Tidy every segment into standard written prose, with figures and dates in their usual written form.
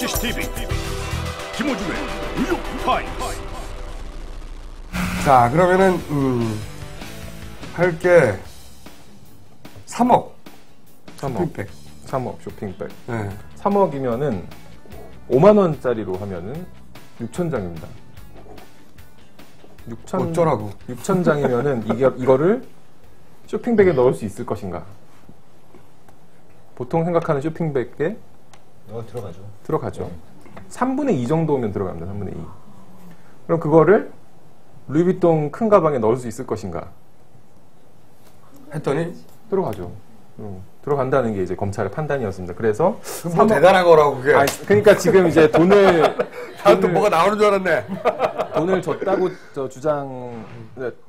CCTV 김호중의 뉴욕 타임스. 자, 그러면은 할게 3억. 3억. 3억 쇼핑백. 네. 3억이면은 5만 원짜리로 하면은 6천 장입니다. 6천 어쩌라고? 6천 장이면은 이거를 쇼핑백에 넣을 수 있을 것인가? 보통 생각하는 쇼핑백에 들어가죠. 네. 3분의 2 정도면 들어갑니다. 3분의 2. 그럼 그거를 루이비통 큰 가방에 넣을 수 있을 것인가? 했더니 들어가죠. 들어간다는 게 이제 검찰의 판단이었습니다. 그래서 뭐 대단한 거라고 그게. 아니, 그러니까 지금 이제 돈을 또 뭐가 나오는 줄 알았네. 돈을 줬다고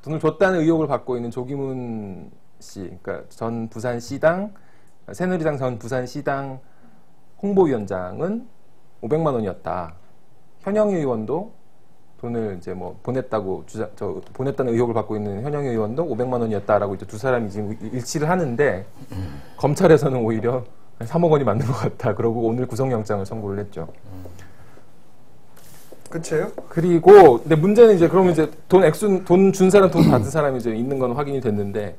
돈을 줬다는 의혹을 받고 있는 조기문 씨, 그러니까 전 부산시당 새누리당 전 부산시당 홍보위원장은 500만 원이었다. 현영 의원도 돈을 이제 뭐 보냈다는 의혹을 받고 있는 현영 의원도 500만 원이었다라고 이제 두 사람이 지금 일치를 하는데 검찰에서는 오히려 3억 원이 맞는 것 같다. 그러고 오늘 구속영장을 선고를 했죠. 끝이에요? 그리고 근데 문제는 이제 그러면 이제 돈 준 사람, 돈 받은 사람이 이제 있는 건 확인이 됐는데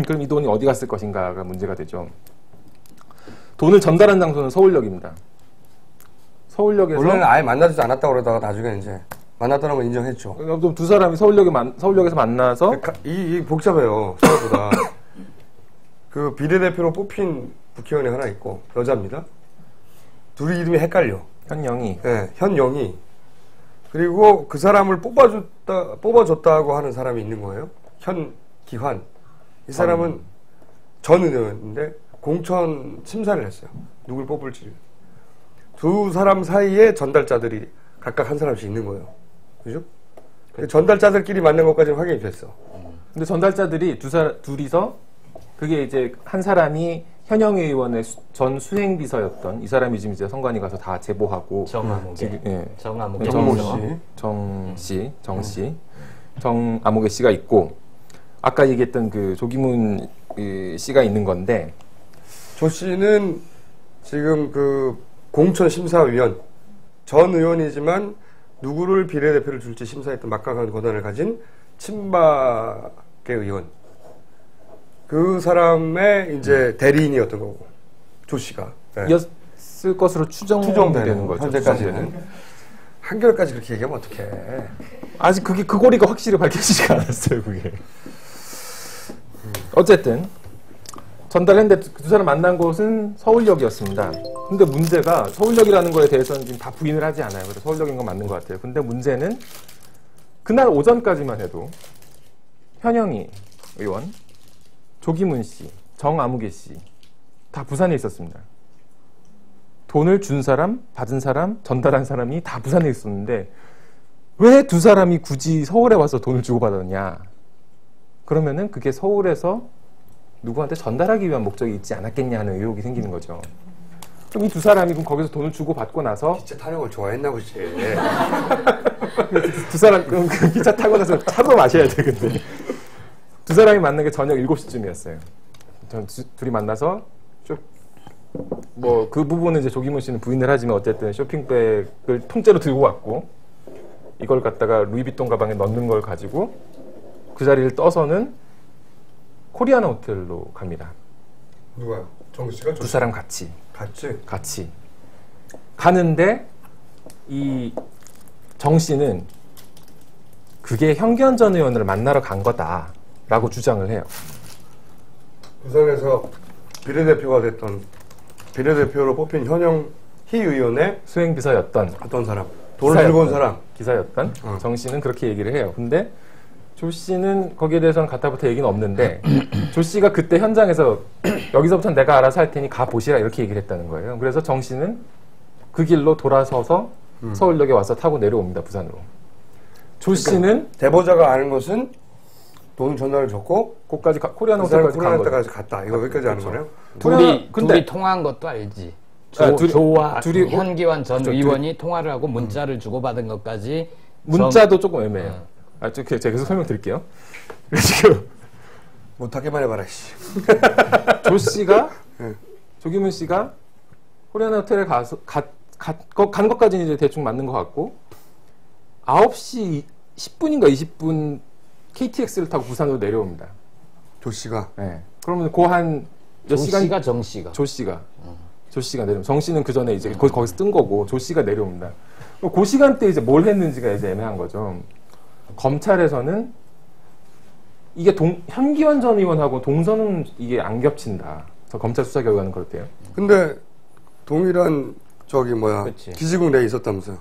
그럼 이 돈이 어디 갔을 것인가가 문제가 되죠. 돈을 전달한 장소는 서울역입니다. 서울역에서 원래는 아예 만나지도 않았다고 그러다가 나중에 이제 만났다는 걸 인정했죠. 두 사람이 서울역에서 만나서 이 복잡해요. 생각보다. 그 비례대표로 뽑힌 국회의원이 하나 있고 여자입니다. 둘이 이름이 헷갈려. 현영이. 네, 현영이. 그리고 그 사람을 뽑아줬다고 하는 사람이 있는 거예요. 현기환. 이 사람은 전 의원인데 공천 심사를 했어요. 누굴 뽑을지. 두 사람 사이에 전달자들이 각각 한 사람씩 있는 거예요. 그죠? 전달자들끼리 만난 것까지는 확인이 됐어. 근데 전달자들이 둘이서 그게 이제 한 사람이 현영 의원의 전 수행비서였던 이 사람이 지금 이제 선관위 가서 다 제보하고 정아무개. 예. 정아무개. 정아무개 씨가 있고 아까 얘기했던 그 조기문 씨가 있는 건데 조 씨는 지금 그 공천심사위원 전 의원이지만 누구를 비례대표를 줄지 심사했던 막강한 권한을 가진 친박의 의원. 그 사람의 이제 대리인이었던 거고 조 씨가 네. 였을 것으로 추정되는 거죠. 현재까지는 한결까지 그렇게 얘기하면 어떡해. 아직 그게 그 고리가 확실히 밝혀지지가 않았어요. 그게 어쨌든 전달했는데 두 사람 만난 곳은 서울역이었습니다. 근데 문제가 서울역이라는 거에 대해서는 지금 다 부인을 하지 않아요. 그래서 서울역인 건 맞는 것 같아요. 근데 문제는 그날 오전까지만 해도 현영이 의원, 조기문 씨, 정아무개 씨 다 부산에 있었습니다. 돈을 준 사람, 받은 사람, 전달한 사람이 다 부산에 있었는데 왜 두 사람이 굳이 서울에 와서 돈을 주고받았냐? 그러면은 그게 서울에서 누구한테 전달하기 위한 목적이 있지 않았겠냐 하는 의혹이 생기는 거죠. 그럼 이 두 사람이 그럼 거기서 돈을 주고받고 나서 기차 타는 걸 좋아했나 보지. 두 사람 그럼 그 기차 타고 나서 차도 마셔야 돼. 근데 두 사람이 만난 게 저녁 7시쯤이었어요. 둘이 만나서 뭐 그 부분은 이제 조기문 씨는 부인을 하지만 어쨌든 쇼핑백을 통째로 들고 왔고 이걸 갖다가 루이비통 가방에 넣는 걸 가지고 그 자리를 떠서는 코리아나 호텔로 갑니다. 누가요? 정우 씨가? 두 사람 같이 가는데 이 정 씨는 그게 현기현 전 의원을 만나러 간 거다라고 주장을 해요. 부산에서 비례대표가 됐던 비례대표로 뽑힌 현영희 의원의 수행비서였던 어떤 사람, 돈을 들고 온 사람, 기사였던 정 씨는 그렇게 얘기를 해요. 근데 조 씨는 거기에 대해서는 가타부터 얘기는 없는데 조 씨가 그때 현장에서 여기서부터는 내가 알아서 할 테니 가보시라 이렇게 얘기를 했다는 거예요. 그래서 정 씨는 그 길로 돌아서서 서울역에 와서 타고 내려옵니다. 부산으로. 조 씨는 그러니까 대보자가 아는 것은 돈 전달을 줬고 거기까지 코리아나 호텔까지 간 거죠. 갔다. 이거 여기까지 아는 거네요? 둘이 통화한 것도 알지. 조와 현기환 전 의원이 통화를 하고 문자를 주고받은 것까지 문자도 조금 애매해요. 제가 계속 설명드릴게요. 지금 못하게만 해봐라. 씨. 조 씨가 조기문 씨가 코리아나 호텔에 간 것까지는 이제 대충 맞는 것 같고 9시 10분인가 20분 KTX를 타고 부산으로 내려옵니다. 조 씨가. 네. 그러면 그 한 몇 시간? 씨가 정 씨가. 조 씨가. 조 씨가 내려오면 정 씨는 그 전에 이제 거기서 뜬 거고 조 씨가 내려옵니다. 그 시간대 이제 뭘 했는지가 이제 애매한 거죠. 검찰에서는 이게 현기환 전 의원하고 동선은 이게 안 겹친다. 그래서 검찰 수사 결과는 그렇대요. 근데 동일한 그치. 기지국 내에 있었다면서요.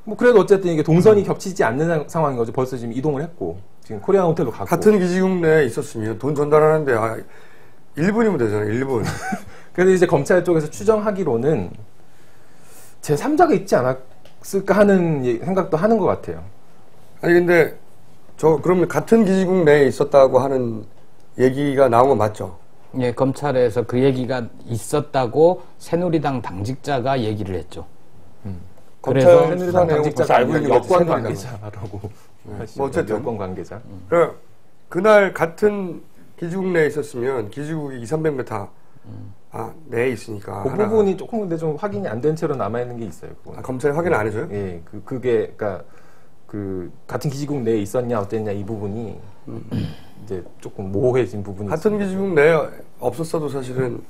뭐 그래도 어쨌든 이게 동선이 겹치지 않는 상황인 거죠. 벌써 지금 이동을 했고 지금 코리안 호텔로 가고 같은 기지국 내에 있었으면 돈 전달하는데 1분이면 되잖아요. 1분. 그래서 이제 검찰 쪽에서 추정하기로는 제3자가 있지 않았을까 하는 생각도 하는 것 같아요. 아니 근데 그러면 같은 기지국 내에 있었다고 하는 얘기가 나온 건 맞죠? 예, 검찰에서 그 얘기가 있었다고 새누리당 당직자가 얘기를 했죠. 그래서 새누리당 당직자가 알고 있는 여권 관계자라고. 뭐 어쨌든 여권 관계자. 그러니까 그날 같은 기지국 내에 있었으면 기지국이 200-300m 내에 있으니까 그 부분이 조금 근데 좀 확인이 안 된 채로 남아 있는 게 있어요. 검찰이 확인 안 해줘요? 예, 그게 그러니까 그 같은 기지국 내에 있었냐 어땠냐 이 부분이 이제 조금 모호해진 부분이 같은 있습니다. 기지국 내에 없었어도 사실은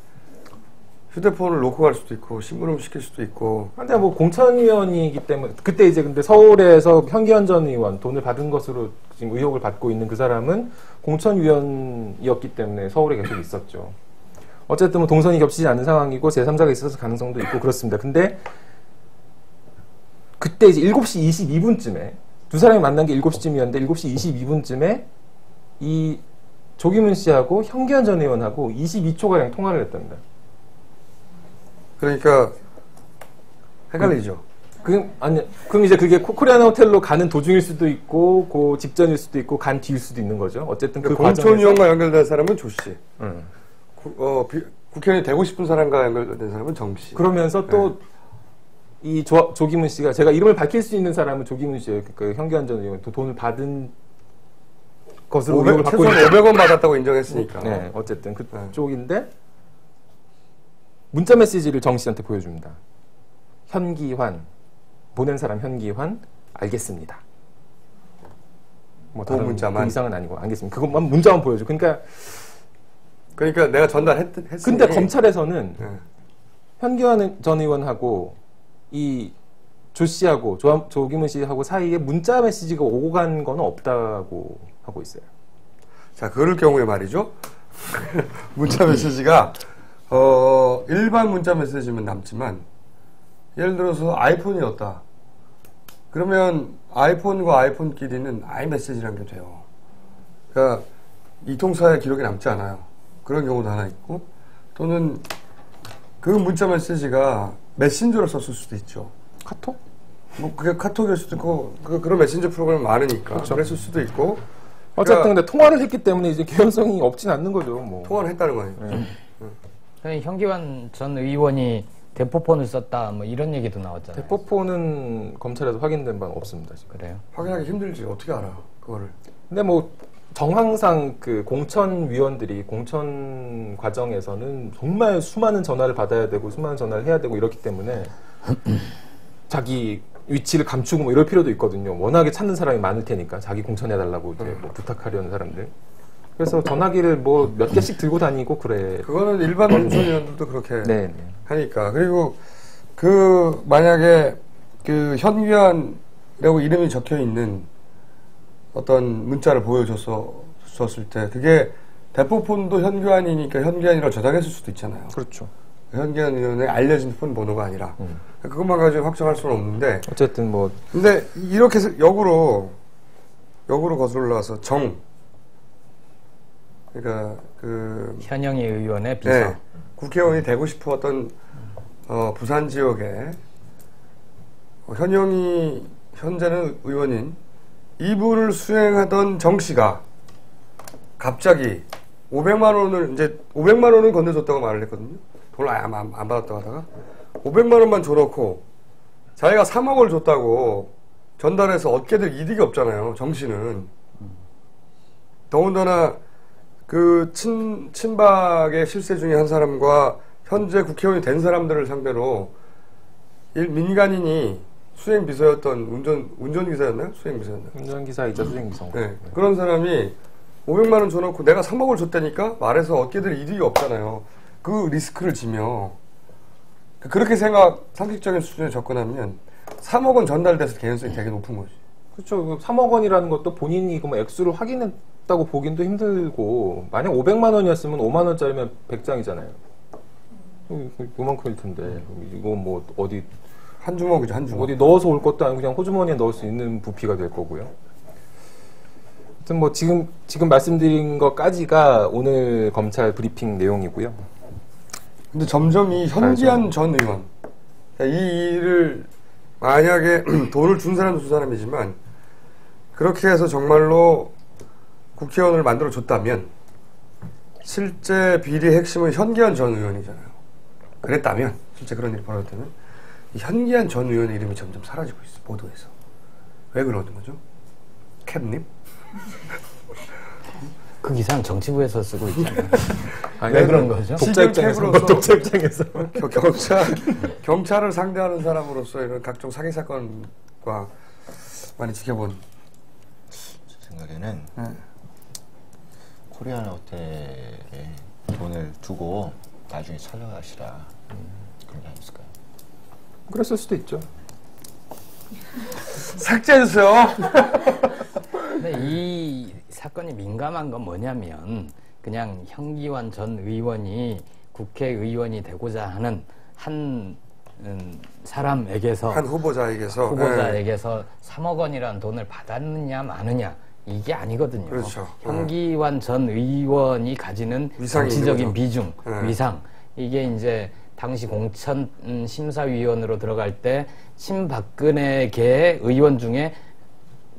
휴대폰을 놓고 갈 수도 있고 심부름 시킬 수도 있고. 근데 뭐 공천위원이기 때문에 그때 이제 근데 서울에서 현기현 전 의원 돈을 받은 것으로 지금 의혹을 받고 있는 그 사람은 공천위원이었기 때문에 서울에 계속 있었죠. 어쨌든 뭐 동선이 겹치지 않는 상황이고 제3자가 있어서 가능성도 있고 그렇습니다. 근데 그때 이제 7시 22분쯤에 두 사람이 만난 게 7시쯤이었는데 7시 22분쯤에 이 조기문 씨하고 현기현 전 의원하고 22초가량 통화를 했답니다. 그러니까 헷갈리죠. 그럼 이제 그게 코리아나 호텔로 가는 도중일 수도 있고, 그 직전일 수도 있고, 간 뒤일 수도 있는 거죠. 어쨌든 그 공천위원과 연결된 사람은 조 씨. 국회의원이 되고 싶은 사람과 연결된 사람은 정 씨. 그러면서 또 이 조기문 씨가 제가 이름을 밝힐 수 있는 사람은 조기문 씨예요. 그 현기환 전 의원 돈을 받은 것으로 의혹을 받고 있는 500원 받았다고 인정했으니까. 네, 어쨌든 그쪽인데 문자 메시지를 정 씨한테 보여줍니다. 현기환 보낸 사람 현기환 알겠습니다. 뭐 다른 문자만 그 이상은 아니고 알겠습니다. 그것만 문자만 보여줘. 그러니까 내가 전달했으니. 근데 검찰에서는 현기환 전 의원하고 이 조 씨하고 조기문 씨하고 사이에 문자 메시지가 오고 간 건 없다고 하고 있어요. 자, 그럴 경우에 말이죠. 문자 메시지가 일반 문자 메시지면 남지만 예를 들어서 아이폰이었다. 그러면 아이폰과 아이폰끼리는 아이메시지라는 게 돼요. 그러니까 이통사의 기록이 남지 않아요. 그런 경우도 하나 있고, 또는 그 문자 메시지가 메신저로 썼을 수도 있죠. 카톡? 뭐 그게 카톡일 수도 있고, 그런 메신저 프로그램 많으니까 그렇죠. 그랬을 수도 있고. 어쨌든 근데 통화를 했기 때문에 이제 개연성이 없진 않는 거죠. 뭐. 통화를 했다는 거예요. 현기환 전 의원이 대포폰을 썼다 뭐 이런 얘기도 나왔잖아요. 대포폰은 검찰에서 확인된 바는 없습니다. 지금. 그래요? 확인하기 힘들지. 어떻게 알아 그거를. 근데 뭐 정황상 그 공천위원들이 공천 과정에서는 정말 수많은 전화를 받아야 되고 수많은 전화를 해야 되고 이렇기 때문에 자기 위치를 감추고 뭐 이럴 필요도 있거든요. 워낙에 찾는 사람이 많을 테니까 자기 공천해달라고 이제 뭐 부탁하려는 사람들. 그래서 전화기를 뭐 몇 개씩 들고 다니고 그래. 그거는 일반 공천위원들도 그렇게 네. 하니까. 그리고 만약에 현기환이라고 이름이 적혀 있는 어떤 문자를 보여줬을 때 그게 대포폰도 현기환이니까 현기환이라고 저장했을 수도 있잖아요. 그렇죠. 현기환 의원의 알려진 폰 번호가 아니라 그것만 가지고 확정할 수는 없는데 어쨌든 뭐 근데 이렇게 해서 역으로 거슬러 올라와서 그러니까 현영희 의원의 비서. 네, 국회의원이 되고 싶었던 부산 지역에 현영희 현재는 의원인 이분을 수행하던 정 씨가 갑자기 500만 원을 건네줬다고 말을 했거든요. 돈을 아예 안 받았다고 하다가 500만 원만 줘놓고 자기가 3억을 줬다고 전달해서 얻게 될 이득이 없잖아요. 정 씨는. 더군다나 그 친박의 실세 중에 한 사람과 현재 국회의원이 된 사람들을 상대로 민간인이 수행비서였던 운전기사였나요? 수행비서였나요? 운전기사이자 수행비서. 네. 그런 사람이 500만 원 줘놓고 내가 3억을 줬다니까 말해서 얻게 될 이득이 없잖아요. 그 리스크를 지며 그렇게 상식적인 수준에 접근하면 3억 원 전달돼서 개연성이 되게 높은 거지. 그렇죠. 3억 원이라는 것도 본인이 뭐 액수를 확인했다고 보기도 힘들고, 만약 500만 원이었으면 5만 원짜리면 100장이잖아요. 요만큼일 텐데 이거 뭐 어디 한 주먹이죠, 한 주먹. 어디 넣어서 올 것도 아니고 그냥 호주머니에 넣을 수 있는 부피가 될 거고요. 하여튼 뭐 지금 말씀드린 것까지가 오늘 검찰 브리핑 내용이고요. 근데 점점 이 현기한 전 의원, 이 일을 만약에 돈을 준 사람도 두 사람이지만 그렇게 해서 정말로 국회의원을 만들어 줬다면 실제 비리의 핵심은 현기한 전 의원이잖아요. 그랬다면, 실제 그런 일이 벌어졌다면 이 현기한 전 의원의 이름이 점점 사라지고 있어, 보도에서. 왜 그러는 거죠? 캡님? 그 기사는 정치부에서 쓰고 있잖아요. 왜 그런 거죠? 독자 입장에서 경찰을 상대하는 사람으로서 이런 각종 사기 사건과 많이 지켜본. 제 생각에는 코리안 호텔에 돈을 두고 나중에 찾아가시라 그런 게 아니었을까요? 그랬을 수도 있죠. 삭제해주세요. 근데 이 사건이 민감한 건 뭐냐면 그냥 현기환 전 의원이 국회의원이 되고자 하는 한 사람에게서, 한 후보자에게서 3억 원이라는 돈을 받았느냐 마느냐 이게 아니거든요. 그렇죠. 현기환 전 의원이 가지는 정치적인 비중, 위상, 이게 이제 당시 공천 심사위원으로 들어갈 때 친박근혜계의 의원 중에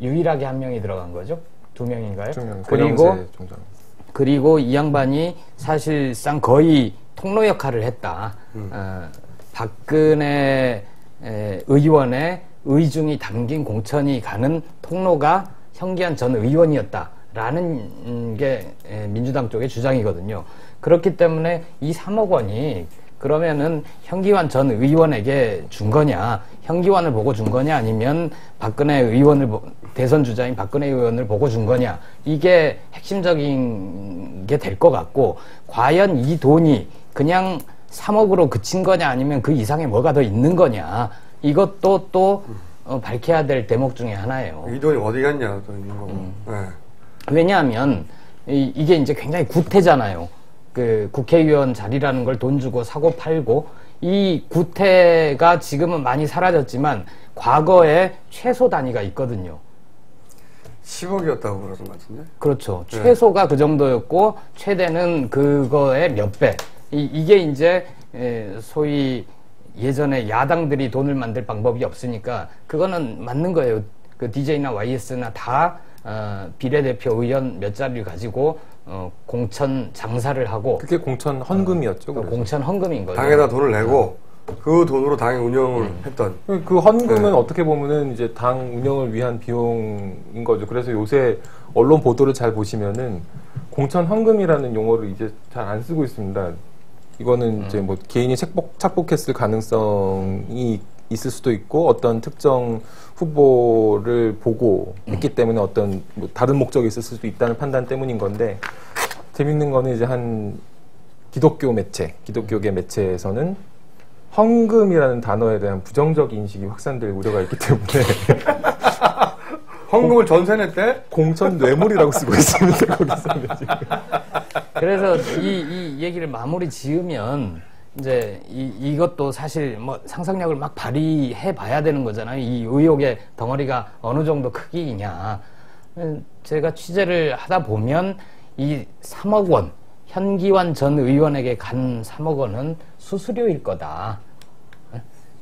유일하게 한 명이 들어간 거죠. 2명인가요? 2명. 그리고 이 양반이 사실상 거의 통로 역할을 했다. 박근혜 의원의 의중이 담긴 공천이 가는 통로가 현기환 전 의원이었다라는 게 민주당 쪽의 주장이거든요. 그렇기 때문에 이 3억 원이 그러면은 현기환 전 의원에게 준 거냐, 현기환을 보고 준 거냐, 아니면 박근혜 의원을, 대선 주자인 박근혜 의원을 보고 준 거냐, 이게 핵심적인 게 될 것 같고, 과연 이 돈이 그냥 3억으로 그친 거냐, 아니면 그 이상의 뭐가 더 있는 거냐, 이것도 또 밝혀야 될 대목 중에 하나예요. 이 돈이 어디 갔냐, 또 있는 거고. 네. 왜냐하면 이게 이제 굉장히 구태잖아요. 그 국회의원 자리라는 걸 돈 주고 사고 팔고, 이 구태가 지금은 많이 사라졌지만 과거에 최소 단위가 있거든요. 10억이었다고 그러던 것 같은데? 그렇죠. 네. 최소가 그 정도였고 최대는 그거의 몇 배. 이게 이제 소위 예전에 야당들이 돈을 만들 방법이 없으니까 그거는 맞는 거예요. 그 DJ나 YS나 다 비례대표 의원 몇 자리를 가지고 공천 장사를 하고, 그게 공천 헌금이었죠. 공천 헌금인 거죠. 당에다 돈을 내고 그 돈으로 당의 운영을 했던. 그 헌금은 어떻게 보면은 이제 당 운영을 위한 비용인 거죠. 그래서 요새 언론 보도를 잘 보시면은 공천 헌금이라는 용어를 이제 잘 안 쓰고 있습니다. 이거는 이제 뭐 개인이 착복했을 가능성이 있을 수도 있고, 어떤 특정 후보를 보고 했기 때문에 어떤 뭐 다른 목적이 있을 수도 있다는 판단 때문인 건데, 재밌는 거는 이제 한 기독교계 매체에서는 헌금이라는 단어에 대한 부정적 인식이 확산될 우려가 있기 때문에 헌금을 전세 냈대? 공천 뇌물이라고 쓰고 있습니다. 거기서는 지금. 그래서 이 얘기를 마무리 지으면 이제 이것도 사실 뭐 상상력을 막 발휘해 봐야 되는 거잖아요. 이 의혹의 덩어리가 어느 정도 크기냐. 제가 취재를 하다 보면 이 3억 원, 현기환 전 의원에게 간 3억 원은 수수료일 거다.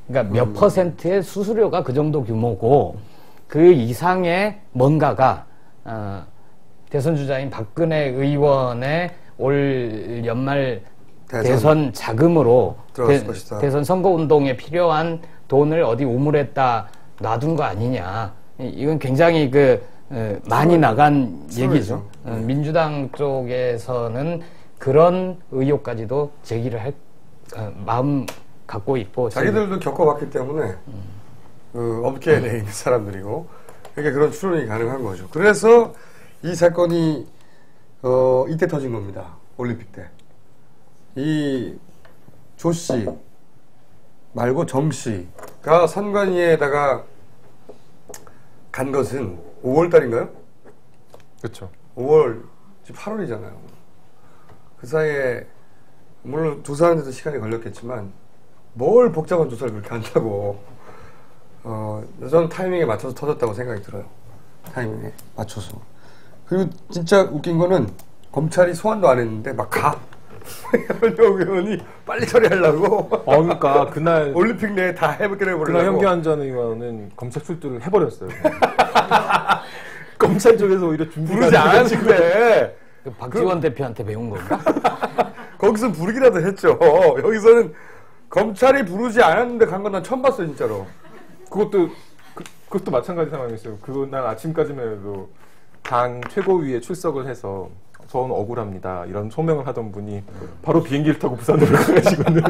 그러니까 몇 퍼센트의 수수료가 그 정도 규모고, 그 이상의 뭔가가 대선 주자인 박근혜 의원의 올 연말 대선 자금으로 대선 선거운동에 필요한 돈을 어디 우물에다 놔둔 거 아니냐. 이건 굉장히 많이 나간 얘기죠. 민주당 쪽에서는 그런 의혹까지도 제기를 할 갖고 있고 자기들도 겪어봤기 때문에 그 업계에 내 있는 사람들이고 그러니까 그런 추론이 가능한 거죠. 그래서 이 사건이 이때 터진 겁니다. 올림픽 때. 이 조 씨 말고 정 씨가 선관위에다가 간 것은 5월 달인가요? 그렇죠. 5월, 지금 8월이잖아요. 그 사이에 물론 조사하는데도 시간이 걸렸겠지만 뭘 복잡한 조사를 그렇게 한다고 저는 타이밍에 맞춰서 터졌다고 생각이 들어요. 타이밍에 맞춰서. 그리고 진짜 웃긴 거는 검찰이 소환도 안 했는데 막 가. 현역 의원이 빨리 처리하려고. 그러니까 그날 올림픽 내에 다 해버리려고. 그날 현기환 전 의원은 검찰 출두를 해버렸어요. 검찰 쪽에서 오히려 준비가 부르지 않았는데 박지원 대표한테 배운 건가? 거기서 부르기라도 했죠. 여기서는 검찰이 부르지 않았는데 간 건 난 처음 봤어요, 진짜로. 그것도 마찬가지 상황이었어요. 그날 아침까지만 해도 당 최고위에 출석을 해서 저는 억울합니다. 이런 소명을 하던 분이 바로 비행기를 타고 부산으로 가가지고는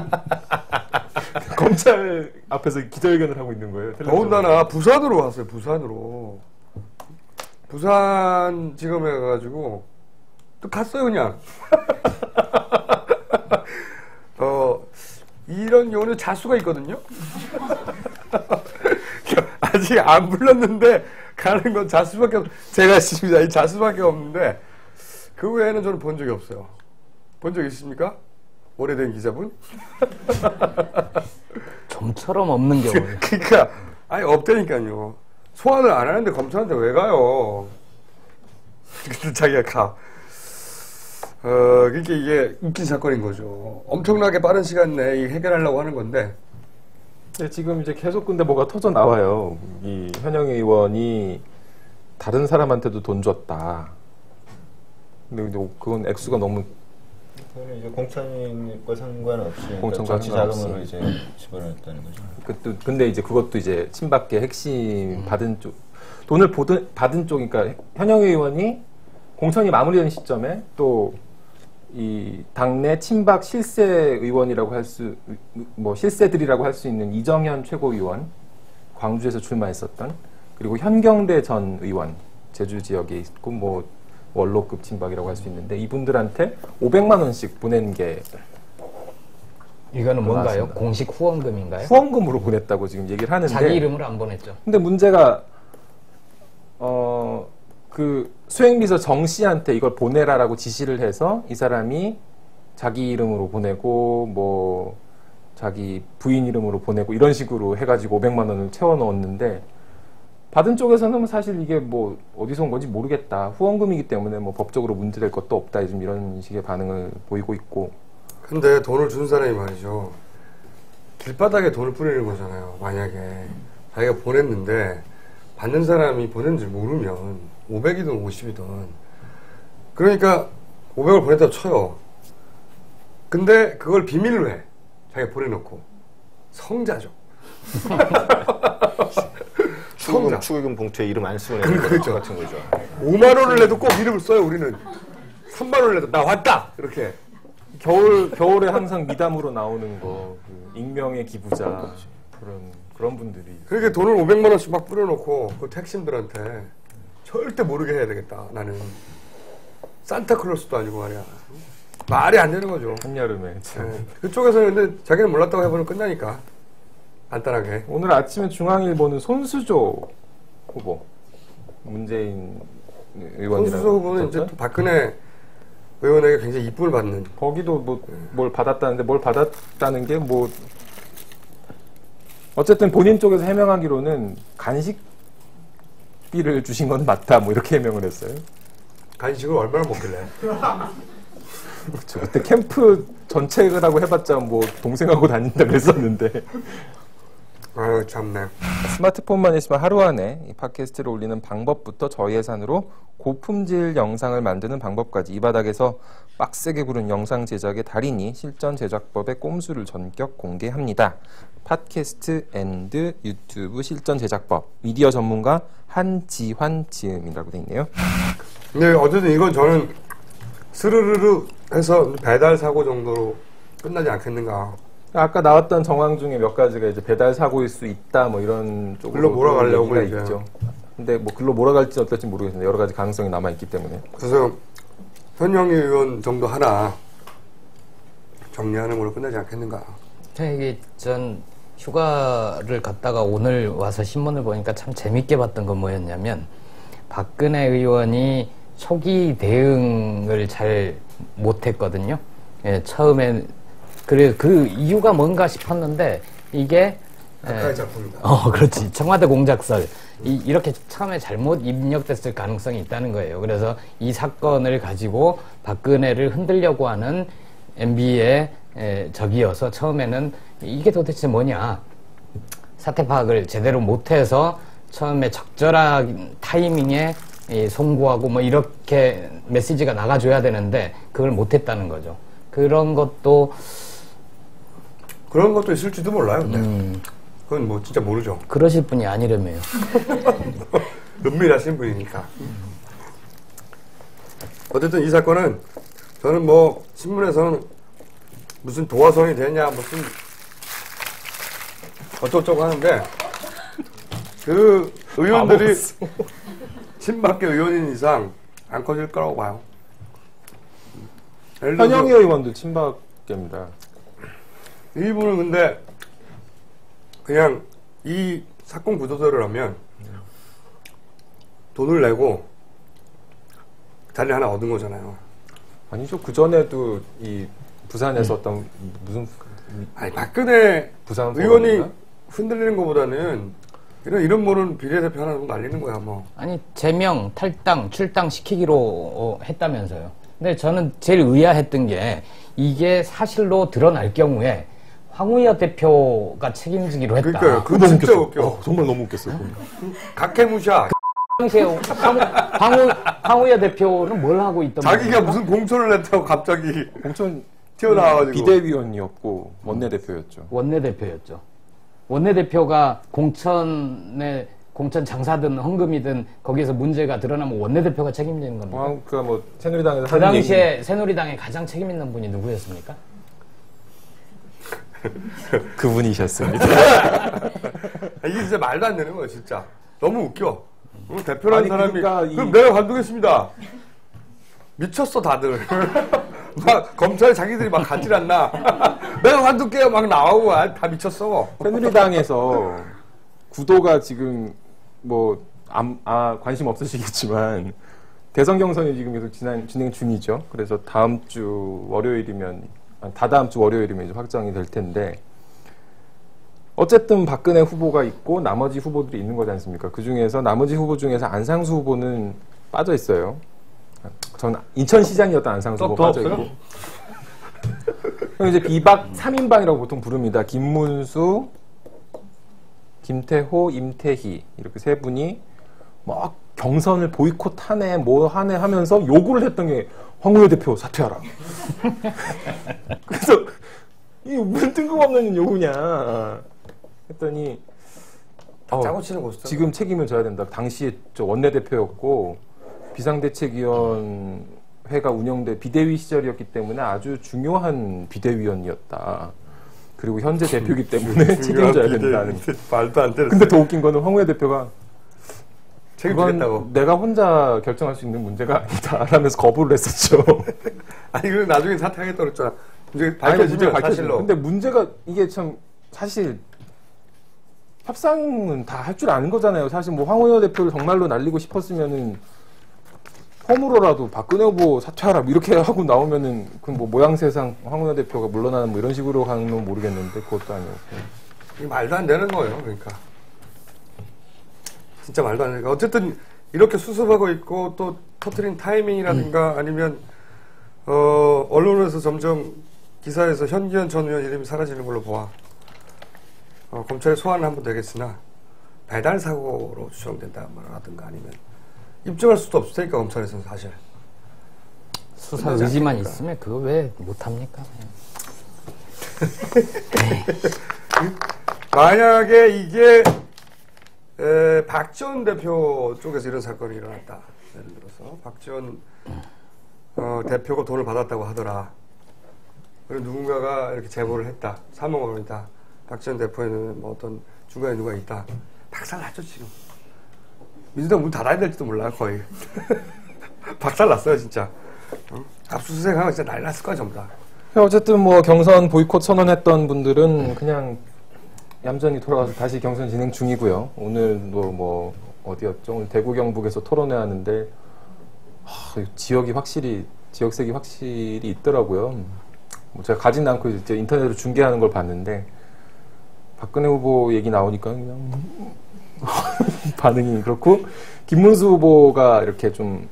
검찰 앞에서 기자회견을 하고 있는 거예요. 더군다나 부산으로 왔어요. 부산으로. 부산지검에 가가지고 또 갔어요, 그냥. 이런 경우는 자수가 있거든요. 아직 안 불렀는데 가는 건 자수밖에 제가 있습니다. 이 자수밖에 없는데 그 외에는 저는 본 적이 없어요. 본 적 있습니까? 오래된 기자분? 좀처럼 없는 경우. 그러니까 아니 없다니까요. 소환을 안 하는데 검찰한테 왜 가요? 근데 자기가 가. 그러니까 이게 웃긴 사건인 거죠. 엄청나게 빠른 시간 내에 해결하려고 하는 건데. 네, 지금 이제 계속 근데 뭐가 터져 나와요. 이 현영 의원이 다른 사람한테도 돈 줬다. 근데 그건 액수가 너무 그거는 이제 공천과 상관없이 공천과 정치 상관없이. 자금으로 이제 집어넣었다는 거죠. 근데 이제 그것도 이제 친박계 핵심 받은 쪽 돈을 받은 쪽 그러니까 현영 의원이 공천이 마무리된 시점에 또 이 당내 친박 실세 의원이라고 할 수 뭐 실세들이라고 할 수 있는 이정현 최고위원 광주에서 출마했었던 그리고 현경대 전 의원 제주 지역에 있고 뭐 원로급 친박이라고 할 수 있는데 이분들한테 500만 원씩 보낸 게 이거는 뭔가요? 나왔습니다. 공식 후원금인가요? 후원금으로 보냈다고 지금 얘기를 하는데 자기 이름으로 안 보냈죠. 근데 문제가 그 수행비서 정 씨한테 이걸 보내라라고 지시를 해서 이 사람이 자기 이름으로 보내고 뭐 자기 부인 이름으로 보내고 이런 식으로 해가지고 500만 원을 채워 넣었는데 받은 쪽에서는 사실 이게 뭐 어디서 온 건지 모르겠다. 후원금이기 때문에 뭐 법적으로 문제될 것도 없다. 지금 이런 식의 반응을 보이고 있고. 근데 돈을 준 사람이 말이죠. 길바닥에 돈을 뿌리는 거잖아요. 만약에 자기가 보냈는데 받는 사람이 보냈는지 모르면 500이든 50이든 그러니까 500을 보냈다고 쳐요. 근데 그걸 비밀로 해. 자기가 보내놓고 성자죠. 성자. 축의금 봉투에 이름 안 쓰고 그렇죠. 같은 거죠. 5만 원을 내도 꼭 이름을 써요. 우리는 3만 원을 내도 나 왔다 이렇게. 겨울에 항상 미담으로 나오는 거, 그 익명의 기부자 그런 분들이. 그러니까 돈을 500만 원씩 막 뿌려놓고 그 택신들한테 절대 모르게 해야 되겠다. 나는 산타클로스도 아니고 말이야. 말이 안 되는 거죠. 한여름에 참. 네. 그쪽에서는 근데 자기는 몰랐다고 해보면 끝나니까 간단하게. 오늘 아침에 중앙일보는 손수조 후보 문재인 의원이라고 손수조 후보는 이제 또 박근혜 의원에게 굉장히 이쁨을 받는. 거기도 뭘 받았다는데 뭘 받았다는 게 뭐 어쨌든 본인 쪽에서 해명하기로는 간식비를 주신 건 맞다 뭐 이렇게 해명을 했어요. 간식을 얼마나 먹길래? 그렇죠. 그때 캠프 전체라고 해봤자 뭐 동생하고 다닌다 그랬었는데. 아유 참네. 스마트폰만 있으면 하루 안에 이 팟캐스트를 올리는 방법부터 저희 예산으로 고품질 영상을 만드는 방법까지 이 바닥에서 빡세게 구른 영상 제작의 달인이 실전 제작법의 꼼수를 전격 공개합니다. 팟캐스트 앤드 유튜브 실전 제작법 미디어 전문가 한지환 지음이라고 돼 있네요. 근데 어쨌든 이건 저는 스르르르 해서 배달 사고 정도로 끝나지 않겠는가. 아까 나왔던 정황 중에 몇 가지가 이제 배달 사고일 수 있다 뭐 이런 쪽으로 글로 몰아가려고 얘기가 있죠. 근데 뭐 글로 몰아갈지 어떨지 모르겠는데 여러 가지 가능성이 남아 있기 때문에. 그래서 현영희 의원 정도 하나 정리하는 걸로 끝나지 않겠는가. 이게 전 휴가를 갔다가 오늘 와서 신문을 보니까 참 재밌게 봤던 건 뭐였냐면 박근혜 의원이 초기 대응을 잘 못했거든요. 예, 처음에 그래 그 이유가 뭔가 싶었는데 이게 작가의 작품이다. 그렇지. 청와대 공작설 이렇게 처음에 잘못 입력됐을 가능성이 있다는 거예요. 그래서 이 사건을 가지고 박근혜를 흔들려고 하는 MB의 적이어서 처음에는 이게 도대체 뭐냐 사태 파악을 제대로 못해서 처음에 적절한 타이밍에 송구하고 뭐 이렇게 메시지가 나가줘야 되는데 그걸 못했다는 거죠. 그런 것도 있을지도 몰라요. 근데 그건 뭐 진짜 모르죠. 그러실 분이 아니라며요. 은밀하신 분이니까. 어쨌든 이 사건은 저는 뭐 신문에서는 무슨 도화선이 되냐 무슨 어쩌고저쩌고 하는데 그 의원들이 친박계 의원인 이상 안 커질 거라고 봐요. 현영희 의원도 친박계입니다. 이분은 근데 그냥 이 사건 구조대로 하면 돈을 내고 자리 하나 얻은 거잖아요. 아니죠. 그 전에도 이 부산에서 어떤 무슨 아니 박근혜 부산 의원이 포럼인가? 흔들리는 것보다는 이런 모는 비례대표 하나 좀 날리는 거야 뭐. 아니 제명, 탈당, 출당 시키기로 했다면서요. 근데 저는 제일 의아했던 게 이게 사실로 드러날 경우에 황우여 대표가 책임지기로 했다. 그러니까요. 그거 진짜 웃겨. 정말 너무 웃겼어요. 각해무샤. 당시에 황우여 대표는 뭘 하고 있던 자기가 겁니까? 무슨 공천을 냈다고 갑자기 공천 튀어나와가지고. 비대위원이었고 원내대표였죠. 원내대표였죠. 원내대표가 공천 장사든 헌금이든 거기에서 문제가 드러나면 원내대표가 책임지는 겁니다. 그러니까 뭐 새누리당에서 그 당시에 새누리당에 가장 책임 있는 분이 누구였습니까? 그분이셨습니다. 이게 진짜 말도 안 되는 거야 진짜. 너무 웃겨. 대표라는 아니, 사람이 그러니까 그럼 내가 관두겠습니다. 미쳤어 다들. 막 검찰 자기들이 막 가질 않나. 내가 관둘게요 막 나오고 다 미쳤어. 새누리당에서 구도가 지금 뭐 관심 없으시겠지만 대선 경선이 지금 계속 진행 중이죠. 그래서 다다음 주 월요일이면 이제 확정이 될 텐데 어쨌든 박근혜 후보가 있고 나머지 후보들이 있는 거지 않습니까? 그 중에서 나머지 후보 중에서 안상수 후보는 빠져 있어요. 전 인천시장이었던 안상수 후보 빠져 있고. 그럼 이제 비박 3인방이라고 보통 부릅니다. 김문수, 김태호, 임태희 이렇게 세 분이 막 경선을 보이콧하네 뭐 하네 하면서 요구를 했던 게 황우여 대표 사퇴하라. 그래서 이게 무슨 뜬금없는 요구냐 했더니 짜고 치는 고스톱. 지금 책임을 져야 된다. 당시에 저 원내대표였고 비상대책위원회가 운영돼 비대위 시절이었기 때문에 아주 중요한 비대위원이었다. 그리고 현재 대표이기 때문에 책임져야 된다는. 말도 안 되는. 근데 더 웃긴 거는 황우여 대표가 책임지겠다고. 그건 내가 혼자 결정할 수 있는 문제가 아니다 라면서 거부를 했었죠. 아니 그리고 나중에 사퇴하겠다고 그랬잖아. 이제 밝혀지면 사실로. 근데 문제가 이게 참 사실 협상은 다 할 줄 아는 거잖아요. 사실 뭐 황우여 대표를 정말로 날리고 싶었으면은 펌으로라도 박근혜 후보 사퇴하라 이렇게 하고 나오면은 그 뭐 모양새상 황우여 대표가 물러나는 뭐 이런 식으로 가는 건 모르겠는데 그것도 아니었고. 이게 말도 안 되는 거예요. 그러니까 진짜 말도 안 되는 거. 어쨌든 이렇게 수습하고 있고 또 터트린 타이밍이라든가 아니면 언론에서 점점 기사에서 현기현 전 의원 이름이 사라지는 걸로 보아 검찰에 소환을 한번 되겠으나 배달 사고로 추정된다라든가 아니면 입증할 수도 없을 테니까 검찰에서는 사실 수사 의지만 있으면 그거 왜 못합니까? 만약에 이게 박지원 대표 쪽에서 이런 사건이 일어났다. 예를 들어서 박지원 대표가 돈을 받았다고 하더라. 그리고 누군가가 이렇게 제보를 했다. 사망원이다. 박지원 대표에는 뭐 어떤 중간에 누가 있다. 박살났죠 지금. 민주당 문 닫아야 될지도 몰라 거의. 박살났어요 진짜. 압수수색하면 진짜 난리 났을 거야 전부 다. 어쨌든 뭐 경선 보이콧 선언했던 분들은 그냥 얌전히 돌아가서 다시 경선 진행 중이고요. 오늘도 뭐 어디였죠? 오늘 대구 경북에서 토론회 하는데 지역이 확실히 지역색이 확실히 있더라고요. 뭐 제가 가진 않고 이제 인터넷으로 중계하는 걸 봤는데 박근혜 후보 얘기 나오니까 그냥 반응이 그렇고 김문수 후보가 이렇게 좀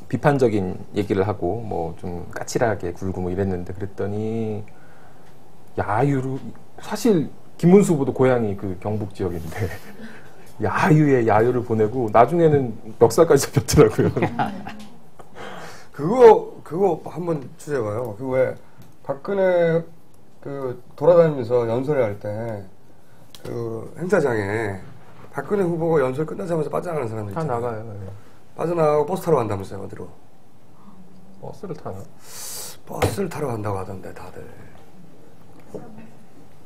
비판적인 얘기를 하고 뭐 좀 까칠하게 굴고 뭐 이랬는데 그랬더니 야유로 사실 김문수 후보도 고향이 그 경북 지역인데 야유에 야유를 보내고 나중에는 멱살까지 잡혔더라고요. 그거 한번 취재해봐요. 그 왜 박근혜 그 돌아다니면서 연설회 할 때 그 행사장에 박근혜 후보가 연설 끝나자마자 빠져나가는 사람들 다 있잖아요. 나가요. 네. 빠져나가고 버스 타러 간다면서요 어디로? 버스를 타나? 버스를 타러 간다고 하던데 다들.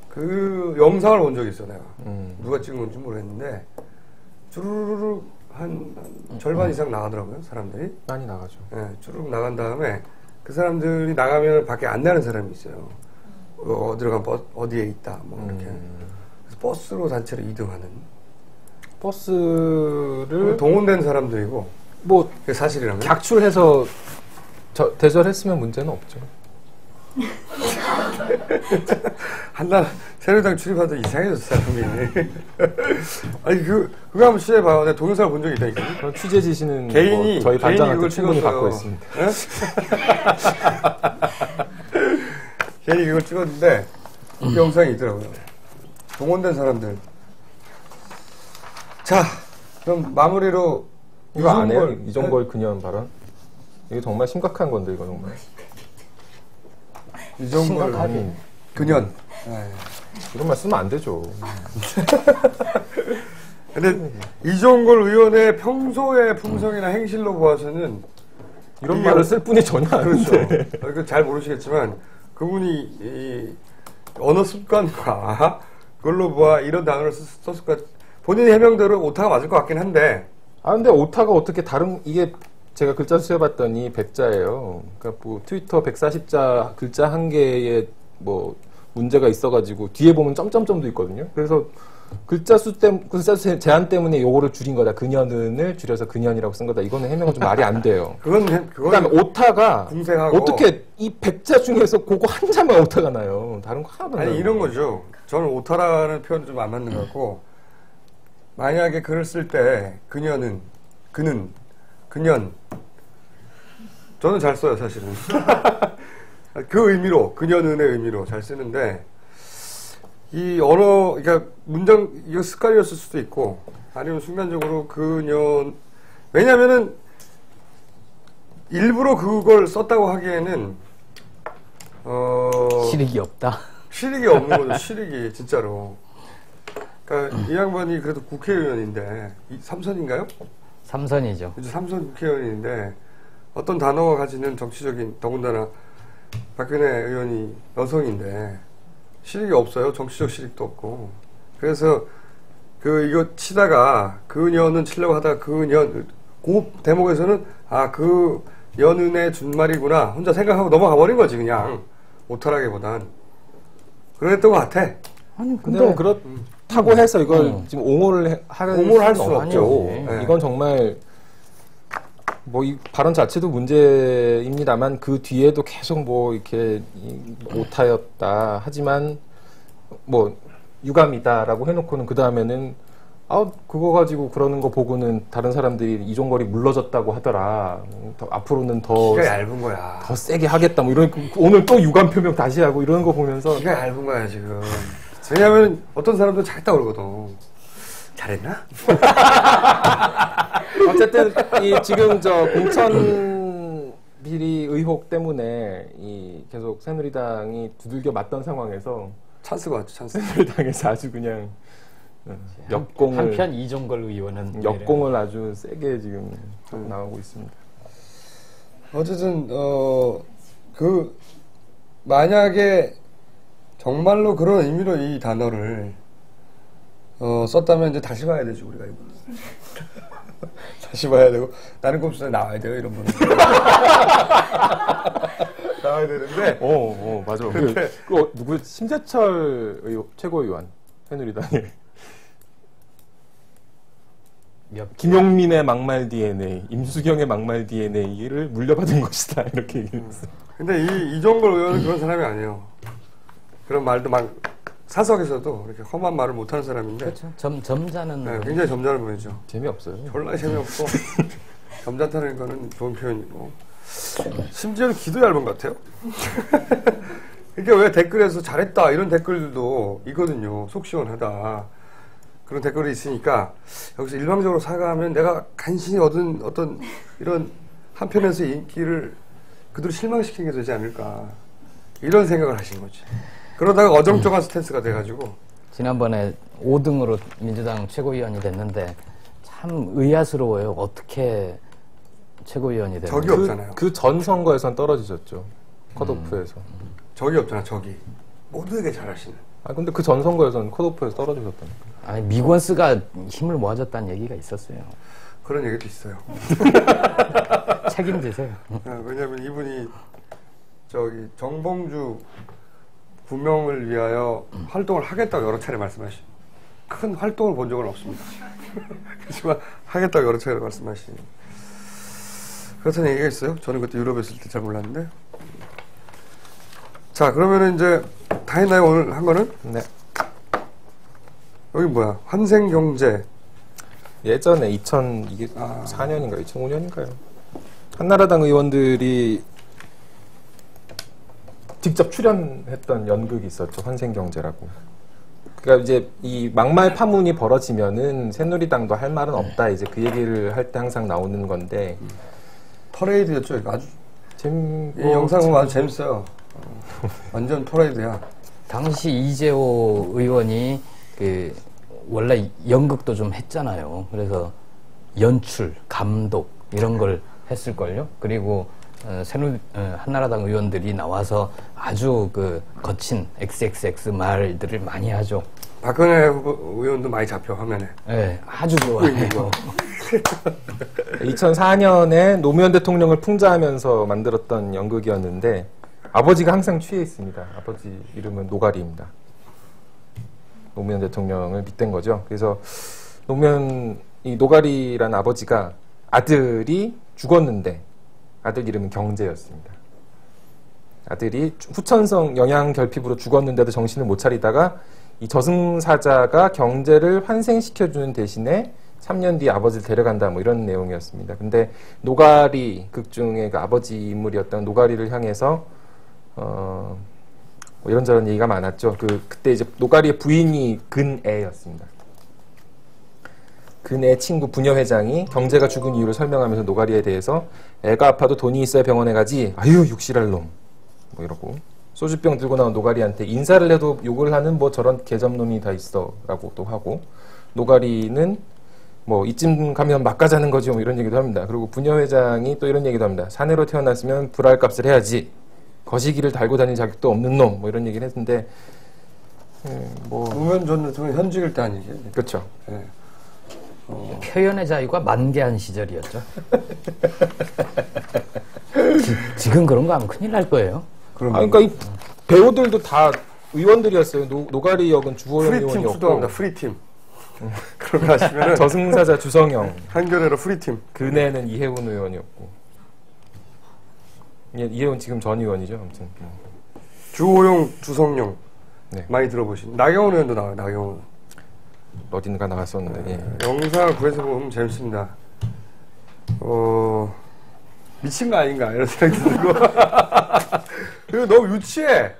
그 영상을 본 적이 있어 내가. 누가 찍은 건지 모르겠는데 주르르르 한 절반 이상 나가더라고요 사람들이. 많이 나가죠. 네, 주르륵 나간 다음에 그 사람들이 나가면 밖에 안 나는 사람이 있어요. 어디로 가면 어디에 있다 뭐 이렇게. 그래서 버스로 단체로 이동하는. 버스를 동원된 사람들이고 뭐 그게 사실이라면. 객출해서 대절했으면 문제는 없죠. 한날 새누리당 출입하던 이상해졌어 사람이. 아니 그거 한번 취재해봐요. 내가 동영상을 본 적이 있다니까. 그런 취재 지시는 개인이 뭐 저희 단장한테 그걸 충분히 찍었어요. 받고 있습니다. 네? 괜히 그걸 찍었는데 그 영상이 있더라고요. 동원된 사람들. 자, 그럼 마무리로 이거 안 해요? 이종걸 그년 발언? 이게 정말 심각한 건데 이거 정말. 이종걸 그년. 네. 이런 말 쓰면 안 되죠. 근데 이종걸 의원의 평소의 품성이나 행실로 보아서는 이런 말을 쓸 뿐이 전혀 아니죠. 그렇죠. 잘 모르시겠지만 그분이 이 언어 습관과 그걸로 보아 이런 단어를 썼을까. 본인 해명대로 오타가 맞을 것 같긴 한데. 근데 오타가 어떻게 이게 제가 글자 수해봤더니 100자예요. 그러니까 뭐 트위터 140자 글자 한 개에 뭐 문제가 있어가지고 뒤에 보면 점점점도 있거든요. 그래서 글자 수 제한 때문에 요거를 줄인 거다. 그년을 줄여서 그년이라고 쓴 거다. 이거는 해명은 좀 말이 안 돼요. 그다음에 오타가 궁색하고. 어떻게 이 100자 중에서 그거 한 자만 오타가 나요. 다른 거 하나도 안 나요. 아니 이런 거죠. 저는 오타라는 표현은 좀 안 맞는 것 같고, 만약에 글을 쓸 때 그년 저는 잘 써요 사실은. 그 의미로 그년의 의미로 잘 쓰는데 이 언어 그러니까 문장 이거 습관이었을 수도 있고 아니면 순간적으로 그년 왜냐면은 일부러 그걸 썼다고 하기에는 실익이 없다. 실익이 없는 거죠. 실익이 진짜로. 그러니까 이 양반이 그래도 국회의원인데 삼선인가요? 삼선이죠. 이제 삼선 국회의원인데 어떤 단어가 가지는 정치적인 더군다나 박근혜 의원이 여성인데 실익이 없어요. 정치적 실익도 없고. 그래서 이거 치다가 그년은 치려고 하다가 그 대목에서는 그 연은의 준말이구나 혼자 생각하고 넘어가 버린 거지 그냥 오타라기보단 그랬던 것 같아. 아니 근데 뭐 그렇다고 해서 이걸 지금 옹호를 할 수 없죠. 네. 이건 정말 뭐 이 발언 자체도 문제입니다만 그 뒤에도 계속 뭐 이렇게 오타였다 하지만 뭐 유감이다라고 해놓고는 그 다음에는 그거 가지고 그러는 거 보고는 다른 사람들이 이종걸이 물러졌다고 하더라. 앞으로는 더 기가 얇은 거야. 더 세게 하겠다. 뭐 이런 오늘 또 유감 표명 다시 하고 이러는 거 보면서 기가 얇은 거야 지금. 왜냐하면 어떤 사람도 잘했다 그러거든. 잘했나? 어쨌든 지금 공천 비리 의혹 때문에 계속 새누리당이 두들겨 맞던 상황에서 찬스가 왔죠. 찬스. 새누리당에서 아주 그냥 역공을 한편 이종걸 의원은 역공을 아주 세게 지금 나오고 있습니다. 어쨌든 만약에 정말로 그런 의미로 이 단어를 썼다면 이제 다시 봐야 되죠, 우리가 이거. 다시 봐야 되고 나는 꼼수에 나와야 돼요, 이런 분은. 나와야 되는데. 맞아. 누구 심재철 최고위원 새누리당에 김용민의 막말 DNA, 임수경의 막말 DNA를 물려받은 것이다 이렇게 얘기했어. 근데 이종걸 의원은 그런 사람이 아니에요. 그런 말도 막 사석에서도 이렇게 험한 말을 못하는 사람인데. 그렇죠. 점잖은. 네, 굉장히 점잖은 분이죠. 재미없어요. 졸라 재미없고 점잖다는 거는 좋은 표현이고. 심지어는 귀도 얇은 것 같아요. 그러니까 왜 댓글에서 잘했다 이런 댓글들도 있거든요. 속 시원하다. 그런 댓글이 있으니까 여기서 일방적으로 사과하면 내가 간신히 얻은 어떤 이런 한편에서 인기를 그대로 실망시키게 되지 않을까 이런 생각을 하신 거지. 그러다가 어정쩡한 스탠스가 돼가지고 지난번에 5등으로 민주당 최고위원이 됐는데 참 의아스러워요. 어떻게 최고위원이 됐는지. 적이 없잖아요. 그 전 선거에선 떨어지셨죠. 컷오프에서. 적이 없잖아. 적이 모두에게 잘하시는. 근데 그 전 선거에서는 컷오프에서 떨어지셨다니까. 아니 미권스가 힘을 모아줬다는 얘기가 있었어요. 그런 얘기도 있어요. 책임지세요. 왜냐하면 이분이 저기 정봉주 구명을 위하여 활동을 하겠다고 여러 차례 말씀하신 큰 활동을 본 적은 없습니다. 그렇지만 하겠다고 여러 차례 말씀하신 그렇다는 얘기가 있어요. 저는 그때 유럽에 있을 때 잘 몰랐는데. 자, 그러면은 이제 다 했나요? 오늘 한 거는? 네. 여기 뭐야? 환생경제. 예전에 2004년인가요? 2005년인가요? 한나라당 의원들이 직접 출연했던 연극이 있었죠. 환생경제라고. 그러니까 이제 이 막말 파문이 벌어지면은 새누리당도 할 말은 없다. 이제 그 얘기를 할 때 항상 나오는 건데. 퍼레이드였죠. 아주 이 영상 보면 아주 재밌어요. 완전 퍼레이드야. 당시 이재호 의원이 원래 연극도 좀 했잖아요. 그래서 연출, 감독 이런 걸 했을걸요. 그리고 한나라당 의원들이 나와서 아주 거친 XXX 말들을 많이 하죠. 박근혜 의원도 많이 잡혀 화면에. 네, 아주 좋아해요. 2004년에 노무현 대통령을 풍자하면서 만들었던 연극이었는데 아버지가 항상 취해 있습니다. 아버지 이름은 노가리입니다. 노무현 대통령을 빗댄 거죠. 그래서 이 노가리라는 아버지가 아들이 죽었는데 아들 이름은 경제였습니다. 아들이 후천성 영양결핍으로 죽었는데도 정신을 못 차리다가 이 저승사자가 경제를 환생시켜주는 대신에 3년 뒤에 아버지를 데려간다 뭐 이런 내용이었습니다. 근데 노가리 극 중에 그 아버지 인물이었던 노가리를 향해서 뭐 이런저런 얘기가 많았죠. 그때 이제 노가리의 부인이 근애였습니다. 근애 친구 부녀 회장이 경제가 죽은 이유를 설명하면서 노가리에 대해서 애가 아파도 돈이 있어야 병원에 가지. 아유 육실할 놈. 뭐 이러고 소주병 들고 나온 노가리한테 인사를 해도 욕을 하는 뭐 저런 개점놈이 다 있어라고 또 하고 노가리는 뭐 이쯤 가면 막 가자는 거지 뭐 이런 얘기도 합니다. 그리고 부녀 회장이 또 이런 얘기도 합니다. 사내로 태어났으면 불알 값을 해야지. 거시기를 달고 다닐 자격도 없는 놈 뭐 이런 얘기를 했는데 뭐 노무현 전 대통령 현직일 때 아니지? 그렇죠. 네. 표현의 자유가 만개한 시절이었죠. 지금 그런 거 하면 큰일 날 거예요. 그러니까 이 배우들도 다 의원들이었어요. 노가리 역은 주호영 프리팀 의원이었고 수도합니다. 프리팀. 그런 거 하시면은 저승사자 주성영, 한겨레로 프리팀. 근혜는 이혜훈 의원이었고 이혜훈 지금 전 의원이죠. 아무튼 주호영, 주성영 네. 많이 들어보신. 나경원 의원도 나와요. 나경원. 어딘가 나갔었는데 예. 영상을 구해서 보면 재밌습니다. 미친 거 아닌가 이런 생각이 들고 그리고 너무 유치해.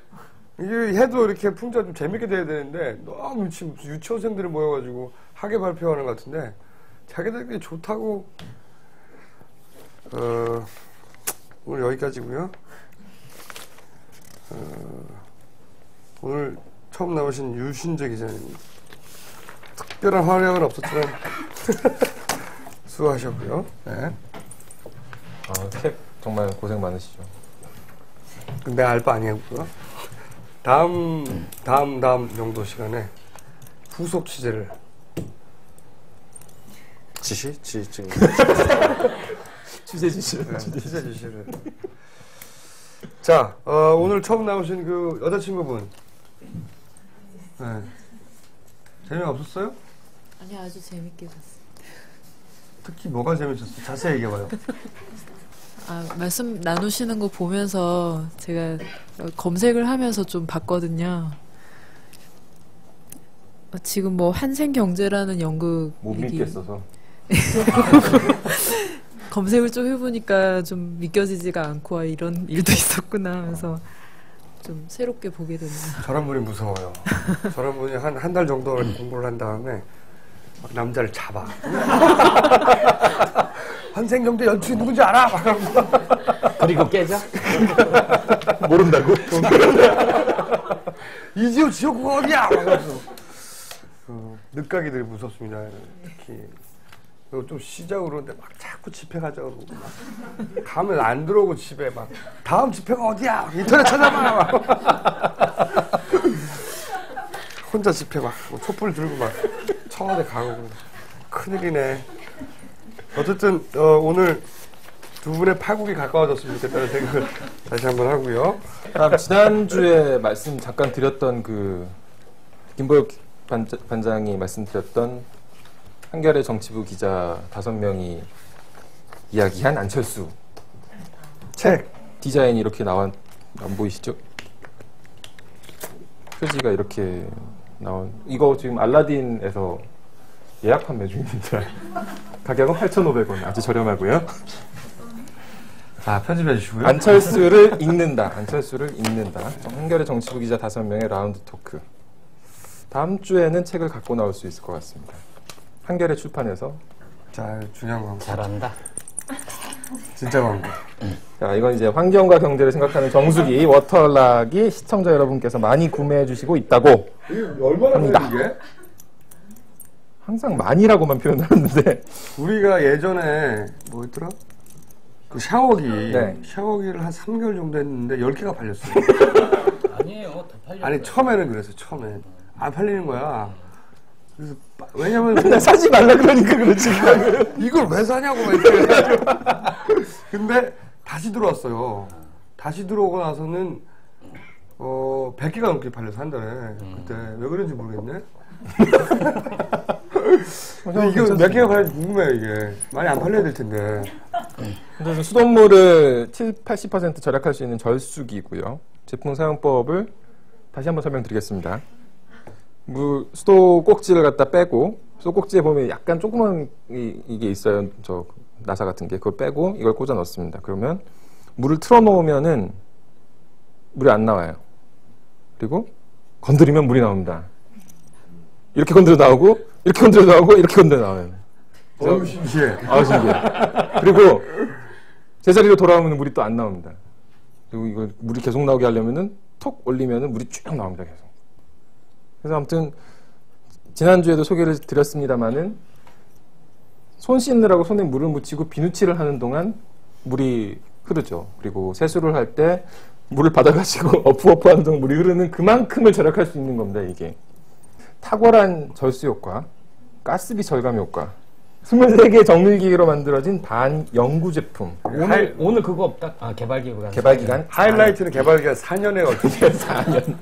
이게 해도 이렇게 풍자 좀 재밌게 돼야 되는데 너무 무슨 유치원생들이 모여가지고 학예 발표하는 것 같은데 자기들끼리 좋다고. 오늘 여기까지고요. 오늘 처음 나오신 유신재 기자님 특별한 활약은 없었지만 수고하셨고요. 네. 캡 정말 고생 많으시죠. 근데 알 바 아니고요. 다음 정도 시간에 후속 취재를 지금 취재 지시. 취재 지시를. 자, 오늘 처음 나오신 그 여자친구분. 네. 재미없었어요? 아니 아주 재밌게 봤어요. 특히 뭐가 재밌었어요? 자세히 얘기해봐요. 말씀 나누시는 거 보면서 제가 검색을 하면서 좀 봤거든요. 지금 뭐 한생경제라는 연극 못 믿겠어서. 검색을 좀 해보니까 좀 믿겨지지가 않고 이런 일도 있었구나 하면서 좀 새롭게 보게 됐네요. 저런 분이 무서워요. 저런 분이 한 달 정도 공부를 한 다음에 막 남자를 잡아. 한생경제 연출이 누군지 알아? 막 그러면서. 그리고 깨져? 모른다고? 이지호 지옥구가 어디야? 막 그러면서. 늦가기들이 무섭습니다. 특히. 그리고 좀 쉬자고 그러는데 막 자꾸 집회 가자고 그러고 막 가면 안 들어오고 집에 막 다음 집회가 어디야? 인터넷 찾아봐. 막. 혼자 집회 막 촛불 들고 막 청와대 가고 큰일이네. 어쨌든 오늘 두 분의 파국이 가까워졌으면 좋겠다는 생각을 다시 한번 하고요. 지난주에 말씀 잠깐 드렸던 그 김보혁 반장이 말씀드렸던 한겨레 정치부 기자 5명이 이야기한 안철수 책 디자인이 이렇게 안 보이시죠? 표지가 이렇게 나온 이거 지금 알라딘에서 예약 판매 중입니다. 가격은 8,500원 아주 저렴하고요. 자, 편집해 주시고요. 안철수를 읽는다. 한겨레 정치부 기자 5명의 라운드 토크. 다음 주에는 책을 갖고 나올 수 있을 것 같습니다. 한겨레 출판에서. 자, 중요한 광고. 잘한다. 진짜 광고. 자, 이건 이제 환경과 경제를 생각하는 정수기 워터락이 시청자 여러분께서 많이 구매해 주시고 있다고. 이게 얼마나 합니다. 이게? 항상 많이라고만 표현하는데 우리가 예전에 뭐였더라? 그 샤워기. 네. 샤워기를 한 3개월 정도 했는데 10개가 팔렸어요. 아니에요. 더 팔려. 아니, 처음에는 그랬어요. 처음엔. 안 팔리는 거야. 그래서 왜냐면 나 사지 말라 그러니까 그렇지. 이걸 왜 사냐고 막 이렇게. 근데 다시 들어왔어요. 다시 들어오고 나서는 100개가 넘게 팔려서 한 달에. 그때 왜 그런지 모르겠네. 근데 이게 몇 개가 팔릴지 궁금해요. 이게 많이 안 팔려야 될 텐데. 그래서 수돗물을 70-80% 절약할 수 있는 절수기고요. 제품 사용법을 다시 한번 설명드리겠습니다. 수도 꼭지를 갖다 빼고, 수도 꼭지에 보면 약간 조그만 이게 있어요. 저 나사 같은 게. 그걸 빼고 이걸 꽂아 넣습니다. 그러면 물을 틀어 놓으면은 물이 안 나와요. 그리고 건드리면 물이 나옵니다. 이렇게 건드려 나오고, 이렇게 건드려 나오고, 이렇게 건드려 나와요. 너무 신기해. 신기해. 그리고 제자리로 돌아오면 물이 또 안 나옵니다. 그리고 이걸 물이 계속 나오게 하려면은 톡 올리면은 물이 쭉 나옵니다. 계속. 그래서 아무튼 지난주에도 소개를 드렸습니다만은 손 씻느라고 손에 물을 묻히고 비누칠을 하는 동안 물이 흐르죠. 그리고 세수를 할 때 물을 받아가지고 어프어프 하는 동안 물이 흐르는 그만큼을 절약할 수 있는 겁니다. 이게 탁월한 절수 효과, 가스비 절감 효과, 23개의 정밀기계로 만들어진 반영구 제품. 오늘 그거 없다. 개발 기간. 개발 기간 하이라이트는 개발 기간 4년에 걸쳐. 4년.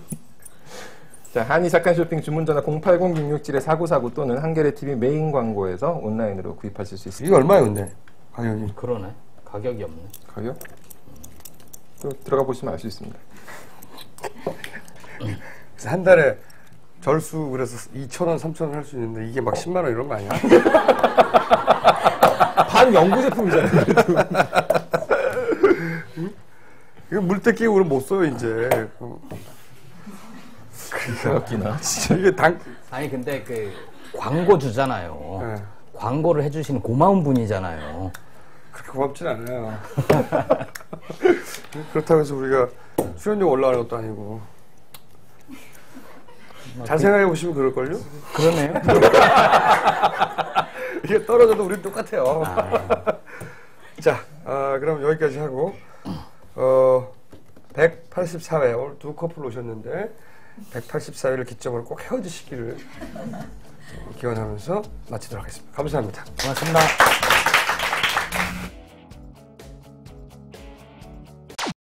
자, 한의 잠깐 쇼핑 주문 전화 080-667-4949 또는 한겨레 TV 메인 광고에서 온라인으로 구입하실 수 있습니다. 이게 얼마예요, 근데? 가격이. 그러네. 가격이 없네. 가격? 들어가 보시면 알 수 있습니다. 그래서 한 달에 절수 그래서 2,000원, 3,000원 할 수 있는데 이게 막 10만 원 이런 거 아니야? 반영구 제품이잖아요. 이거 물때 끼고 우리 못 써요, 이제. 웃기나. 이게 아니 근데 그 광고 주잖아요. 네. 광고를 해주시는 고마운 분이잖아요. 그렇게 고맙진 않아요. 그렇다고 해서 우리가 수련료 올라가는 것도 아니고. 잘 생각해 보시면 그럴걸요? 그러네요. 이게 떨어져도 우린 똑같아요. 자, 그럼 여기까지 하고, 184회 오늘 두 커플 오셨는데 184회를 기점으로 꼭 헤어지시기를 기원하면서 마치도록 하겠습니다. 감사합니다. 고맙습니다.